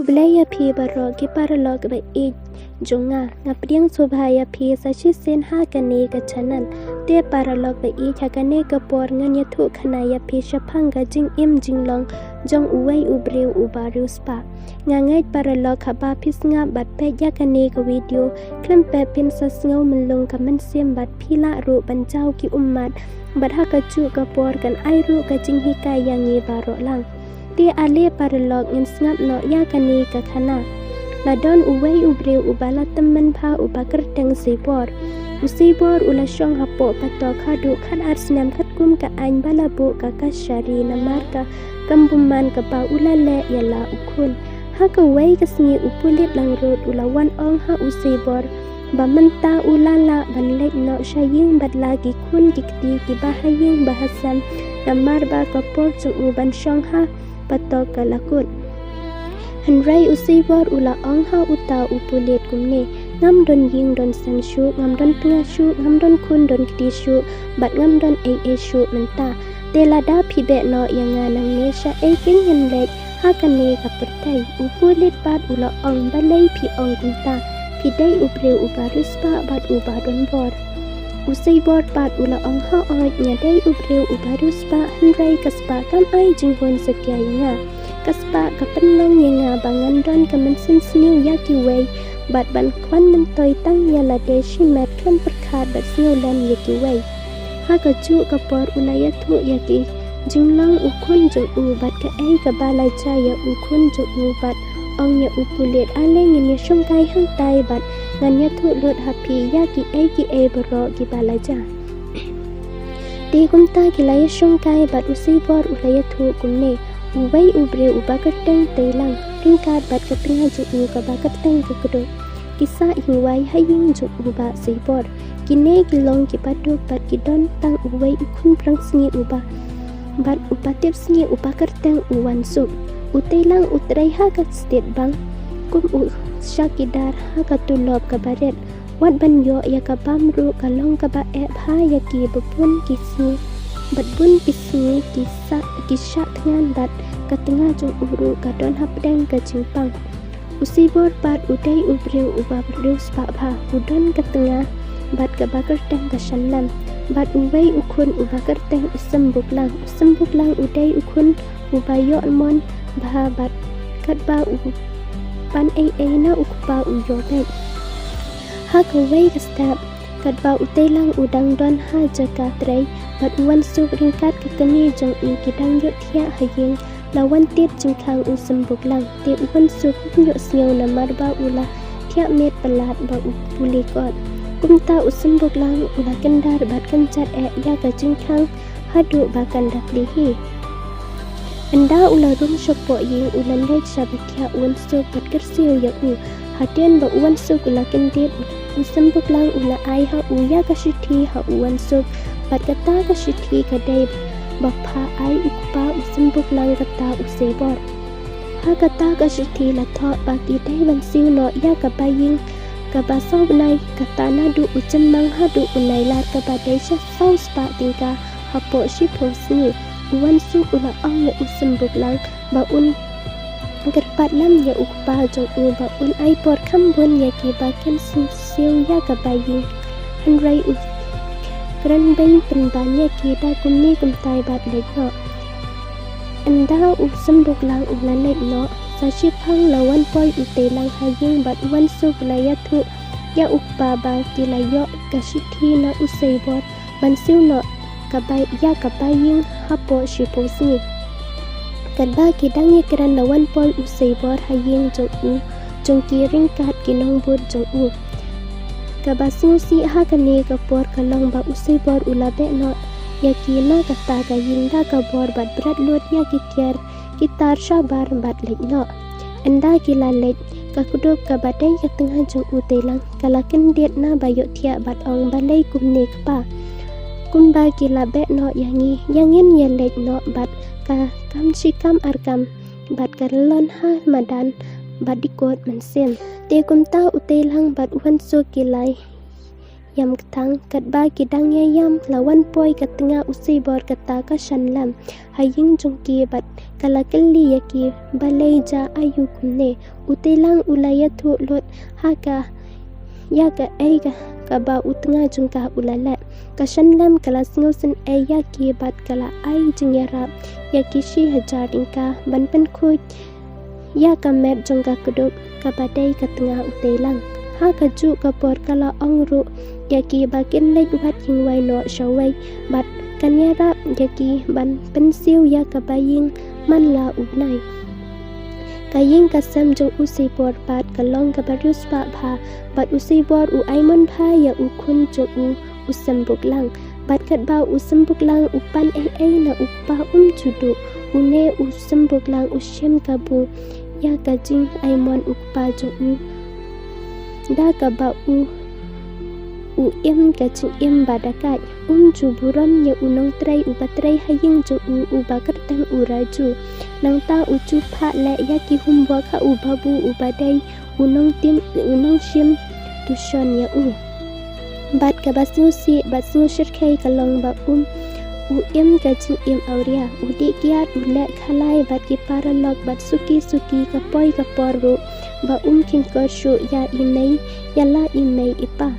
Kublaya pi baro ki paralog ba e jonga ngapriang sobhaya pi sachi sen ha kane ka chanan te paralog ba e thakane ka por nganya thu khanaya pi shaphanga jing im jinglong jong uwei ubreu ubaru spa ngangai paralog khaba pisnga bat pe yakane ka video klam pe pin sasngau menlung ka man sem bat phila ru banjau ki ummat bat ha ka chu ka por kan ai ru ka jing hi ka yangi baro lang ti ale paralog ngin snap no yakane ka khana ladon uwei ubreu ubala temen pha ubakar teng sibor usibor ula shong hapo pato khadu khat arsinam khat kum ka ain balabu ka kashari namar ka kambuman ka pa ulale yala ukun ha ka wei ka sngi upulit lang rod ula wan ong ha usibor bamanta ulala banlek no shaying badla ki kun kikti ki bahaying bahasan namar ba ka por chu uban shong ha pato ka lakut Henry usibor ula ong ha uta upulit kumne ngam don ying don san shu ngam don tnga shu ngam don kun don kti shu bat ngam don a shu menta telada phibe no yanga nang ne sha e king yen lek ha kane ka pertai upulit bat ula ong balai phi ong kunta phidai ubre ubaruspa bat ubadon bor usibor bat ula ong ha oi nya dai ubre ubaruspa Henry kaspa kam ai jinghon sakyaya kaspa kapenlang yanga bangan don kamen sniu yaki wei bat ban kwan men toy tang yala de shimat kan perkhat bat sniu lam yaki wei ha ka chu ka por ulaya thu yaki jinglang ukun jo u bat ka ai ka balai cha ya ukun jo u bat ong ya upulet aleng ni shong kai hang tai bat ngan ya thu lut happy yaki ai bro ki balai cha ti kumta ki laya shong kai bat usibor ulaya thu kunne uwei ubre ubakateng teilang ringkat bat katinga ju u kabakateng kekedo kisa hiwai haying ju uba sibor kine kilong ki paduk bat kidon tang uwei ukun prang sngi uba bat upatip sngi ubakateng uwan su uteilang utrai ha ka state bank kum u shakidar ha ka tulob ka baret wat ban yo ya ka bamru kalong ka ba e ha ya ki bupun kisni bat bun pisni kisha tngan bat katengah jong uru kadon hapdeng ka jingpang usibor bat udai ubreu uba berdeus spa pha udon katengah bat ka bakar teng ka shanlam bat uwei ukun uba kerteng usembuklang udai ukun uba yo mon bah bat kat ba u pan na ukpa uyo bet ha ka wei ka stap kat ba utailang udang don ha jaka trei bat uwan suk ringkat ka kani jong i kidang yo thia haying lawan tiet jingkhang usembuklang te uwan suk yo sneu namar ba ula thia met palat ba upuli kot kumta usembuklang ula kendar bat kenchat ya ka jingkhang hadu ba kandak lihi anda ula rum shopo ying ulan lek sabathia uwan suk bat kersiu ya u hatian ba uwan suk ula kendet usembuklang ula ai ha uya ka shithi ha uwan suk bat kata ka shithi kadai bapha ai ukpa usembuklang kata usebor ha kata ka shithi la tho ba ki dai ban siu no ya ka baying ka ba sau nai kata na du uchen mang ha du unai la ka ba dai sha sau spa tingka ha po shi phosni uwan suk ula ong ya usembuklang ba un gerpat lam ya ukpa jong u ba un ai por khambun ya ki ba ken siu ya ka baying Henry kran bain penbanya kita kumni kumtai bat lekno anda usembuklang ulan lekno sashi phang lawan poi utelang haying bat wan suk laya thu ya ukpa ba kilayo kasithi na usebor bansiu no kabay ya kabaying hapo shiposi kadba kidang yekran lawan poi usebor haying jong kiring kat kinong bud jong u kabasnu si ha kane ka por kalong ba usibor ulabe no yakina kata ka yinda ka bor bat brat lut ya kityar kitar shabar bat lek no anda kila lek ka kudup ka badai ka tengah jong utelang kalakin diet na bayo thia bat ong balai kumne pa kumba kila be no yangin ya lek no bat ka kam shikam arkam bat karlon ha madan badikot mansem te kumta utelang bat uhan so kilai yam ketang kat ba kidang yam lawan poi kat tengah usi bor kata ka shanlam haying jongki bat kalakali yaki balai ja ayu kumne utelang ulaya thu lot haka ya ka ai ka ba utnga jungka ulala ka shanlam kala sngosen ai yaki bat kala ai jingyara yaki shi hajar ingka banpen khoj ya ka met jongka kuduk ka badai ka tengah utelang ha ka ju ka por kala ongru yaki bakin lek ubat hingwai no shawai bat kanyara yaki ban pensiu ya ka baying man la ubnai kaying kasam jong usi por pat kalong ka barus pa pha bat usi bor u aimon pha ya u khun jong u usambuk lang bat kat ba usambuk lang upan ai na upa chudu une usambuk lang ushem kabu ya ka jing aimon upa jong u da ka ba u em ka ching em badakat chu buram ya unong trai ubatrai haying ju ubakat tang uraju nang ta ucu pha le ya ki humwa kha ubabu ubadai unong shim tushon ya bat ka basu si basu shirkai kalong ba em ka ching em auria udi kiat ule khalai bat ki paralog bat suki ka poi ka poru ba kin ko shu ya imei ya la imei ipa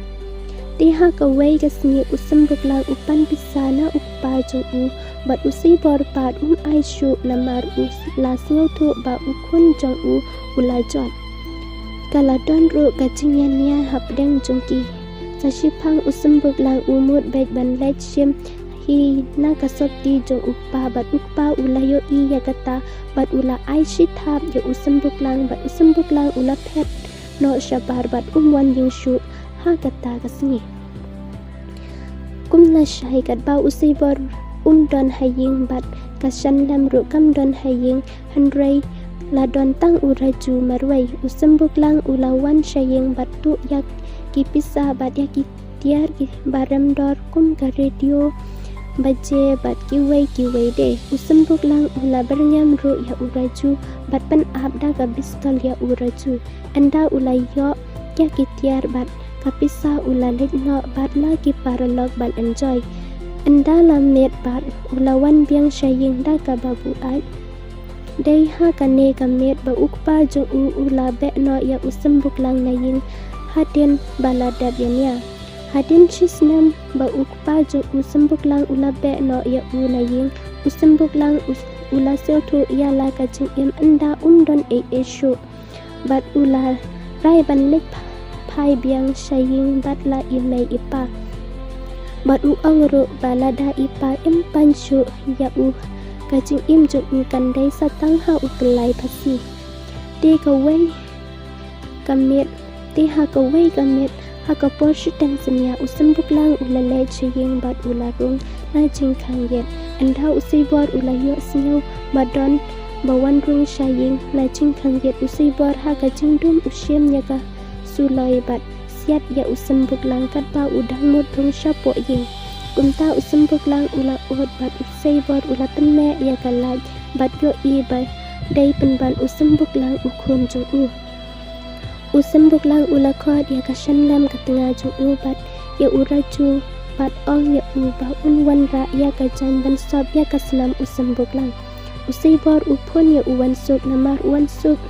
tiha ka wei ka sni usambuk lang upan pisana upa jong bat usi bor pat ai shu namar la sngau thu ba khun jong ula jot kala don ru ka chingyan nia hapdeng jongki sashipang usambuk lang umut bek ban lech shim hi na ka sopti jong upa bat upa ulayo I ya kata bat ula ai shi thap ya usambuk lang bat usambuk lang ula phet no shabar bat wan ying shu ha kata kasni kumna shai kat ba usi bor don haying bat kashan lam ru kam don haying handrai la don tang uraju marwai usambuk lang ulawan shaying bat tu yak ki pisa bat yak ki tiar ki baram dor kum ka radio baje bat ki wei de usambuk lang ula bernyam ru ya uraju bat pen abda ka biskal ya uraju anda ulayo ya ki tiar bat kapisa ula lekno bat lagi paralog ban enjoy anda lamet bat ulawan biang shaying da ka babu ai dei ha kane kamet ba ukpa jo ula be no ya usambuk lang nayin hadin balada bianya hadin chisnam ba ukpa jo usambuk lang ula be no ya nayin usambuk lang ula seltu ya la ka ching em anda don e shu bat ula rai ban lek pai biang shaying bat la imei ipa bat angru balada ipa panchu ya kajing im ju kandai satang ha uklai phasi te ka wei kamet te ha ka wei kamet ha ka por shitang senya usambuk lang ulale shaying bat ularung na jing khang yet anda usi bor ulayo snyau badon bawan rung shaying na jing khang yet usi bor ha ka jing dum ushem ya ka sulai bat siat ya usambuk lang kat ba udang mut thung shapo ying kumta usambuk lang ula ut bat usai bor ula temme ya kalaj bat yo I ba dai penban usambuk lang ukhun jong usambuk lang ula khot ya ka shanlam ka tengah jong bat ya uraju bat ong ya ba unwan ra ya ka jan ban sob ya ka snam usambuk lang usai bor uphon ya uwan suk namar uwan suk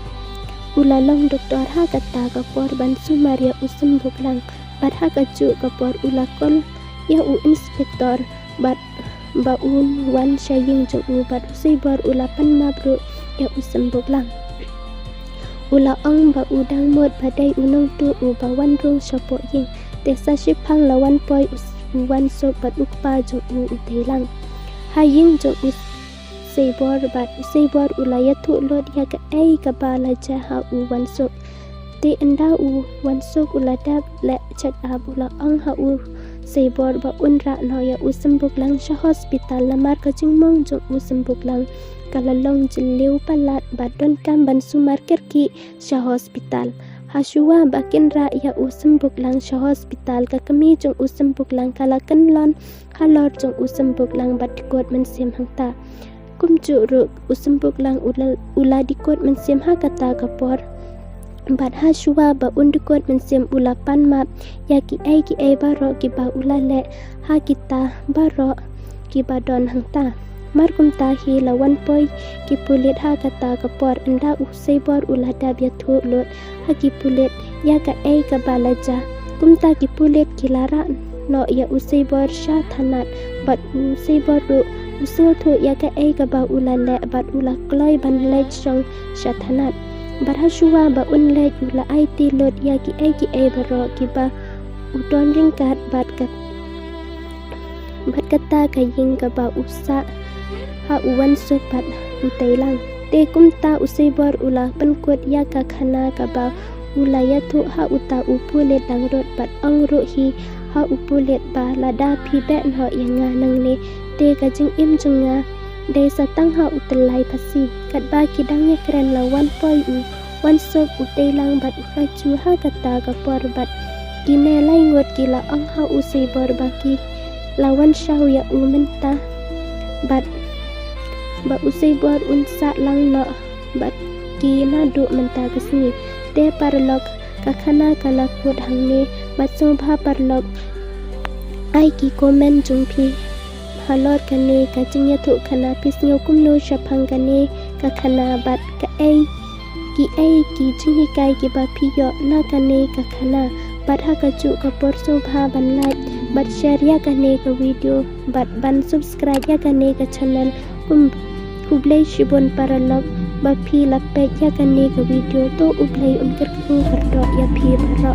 ulalong doktor ha kata kapor ban sumaria usambuk lang bat ha kaju kapor ulakol ya inspektor bat baun wan shaying jong bat usai bor ulapan mabru ya usambuk lang ula ong ba udang mod badai unong tu bawan rung shapo ying tesa shipang lawan poi wan so bat ukpa jong utailang haying jong Seibor bat seibor ulaya tu lot ya ka ai ka bala jaha wan sok te anda wan sok uladab le chat abula ang ha seibor ba unra no ya usambuk lang sha hospital lamar ka jingmong jong usambuk lang kalalong jiliu palat badon kam ban sumar kerki sha hospital hashuwa bakin ra ya usambuk lang sha hospital ka kami jong usambuk lang kalakan lon halor jong usambuk lang bat kot men sim hangta kumcu ruk usambuk lang ula dikot mensiam ha kata kapor บัดฮาชัวบะอุนดุกดมันเสียมอุลาปันมายากิไอบารอกิบาอุลาและฮากิตาบารอกิบาดอนหังตาmar kum ta hi lawan poi ki pulet ha kata kapor anda usai bor ulada bia thu lot ha ki pulet ya ka ei ka balaja kum ta ki pulet kilara no ya usai bor sha thanat bat usai bor ru usul thu ya ka ei ka ba ulale bat ula kloi ban le chong sha thanat bar ha shuwa ba un le ula ai ti lot ya ki ei baro ki ba udon ring kat bat kata ka yin ka ba usa ha uwan sopat utailang te kumta usai bor ula pankot ya ka khana ka ba ulaya thu ha uta upulet dangrot bat angro hi ha upulet ba lada phi be no yanga nang ne te ka jing im junga de satang ha utalai phasi kat ba kidang ya kren lawan poi u wan sop utailang bat uka chu ha kata ka por bat kine lai ngot kila ang ha usai bor ba ki lawan shahu ya umenta bat ba usai bor unsa lang no bat ki na du menta kasni te parlok ka khana kala kut hangne bat so bha parlok ai ki comment jung phi halot kane ka chingya thu khana pisnyo kumno shaphang kane ka khana bat ka ai ki chinghi kai ki ba phi yo na kane ka khana bat ha ka chu ka por so bha ban like bat share ya kane ka video bat ban subscribe ya kane ka channel ublay shibon paralog ba phi lapet ya kane ka video to ublay kerku kardo ya phi baro